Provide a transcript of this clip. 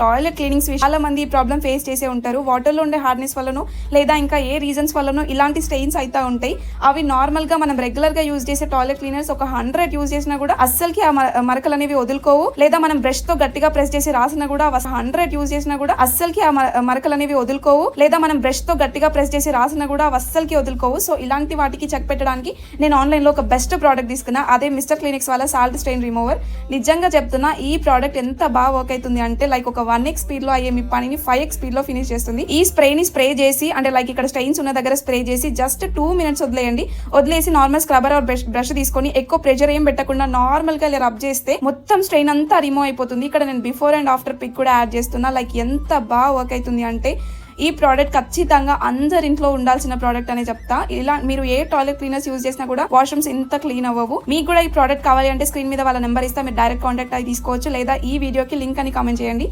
Toilet cleanings చాలా మంది ఈ ప్రాబ్లం ఫేస్ చేసే ఉంటారు. వాటర్లో ఉండే హార్డ్నెస్ వల్లనో లేదా ఇంకా ఏ రీజన్స్ వల్లనో ఇలాంటి స్టెయిన్స్ అయితే ఉంటాయి. అవి నార్మల్ గా మనం రెగ్యులర్ గా యూజ్ చేసే టాయిలెట్ క్లీనర్స్ ఒక 100 యూజ్ చేసినా కూడా అస్సలకి ఆ మరకలు అనేవి వదులుకోవు. లేదా మనం బ్రష్ తో గట్టిగా ప్రెస్ చేసి రాసినా కూడా 100 యూజ్ చేసినా కూడా అస్సలకి ఆ మరకలు అనేవి వదులుకోవు. లేదా మనం బ్రష్ తో గట్టిగా ప్రెస్ చేసి రాసినా కూడా అస్సలకి వదులుకోవు. సో ఇలాంటి వాటికి చెక్ పెట్టడానికి నేను ఆన్లైన్ లో ఒక బెస్ట్ ప్రోడక్ట్ తీసుకున్నా. అదే మిస్టర్ క్లినిక్స్ వాళ్ళ సాల్ట్ స్టెయిన్ రిమూవర్. నిజంగా చెప్తున్నా ఈ ప్రోడక్ట్ ఎంత బాగా వర్క్ అవుతుంది అంటే లైక్ ఒక 1x స్పీడ్ లో అయ్యే మీ పనిని 5x స్పీడ్ లో ఫినిష్ చేస్తుంది. ఈ స్ప్రేని స్ప్రే చేసి అంటే లైక్ ఇక్కడ స్టెయిన్స్ ఉన్న దగ్గర స్ప్రే చేసి జస్ట్ 2 minutes వదిలేసి నార్మల్ స్క్రబర్ ఆర్ బ్రష్ తీసుకొని ఎక్కువ ప్రెషర్ ఏం పెట్టకుండా నార్మల్ గా ఇలా రబ్ చేస్తే మొత్తం స్ట్రెయిన్ అంతా రిమూవ్ అయిపోతుంది. ఇక్కడ నేను బిఫోర్ అండ్ ఆఫ్టర్ పిక్ కూడా యాడ్ చేస్తున్నా. లైక్ ఎంత బాగా వర్క్ అవుతుంది అంటే ఈ ప్రోడక్ట్ ఖచ్చితంగా అందరి ఇంట్లో ఉండాల్సిన ప్రోడక్ట్ అనే చెప్తా. ఇలా మీరు ఏ టాయిలెట్ క్లీనర్స్ యూజ్ చేసినా కూడా వాష్రూమ్స్ ఇంత క్లీన్ అవ్వవు. మీకు కూడా ఈ ప్రోడక్ట్ కావాలి అంటే స్క్రీన్ మీద వాళ్ళ నెంబర్ ఇస్తా, మీరు డైరెక్ట్ కాంటాక్ట్ అయి తీసుకోవచ్చు. లేదా ఈ వీడియోకి లింక్ అని కామెంట్ చేయండి.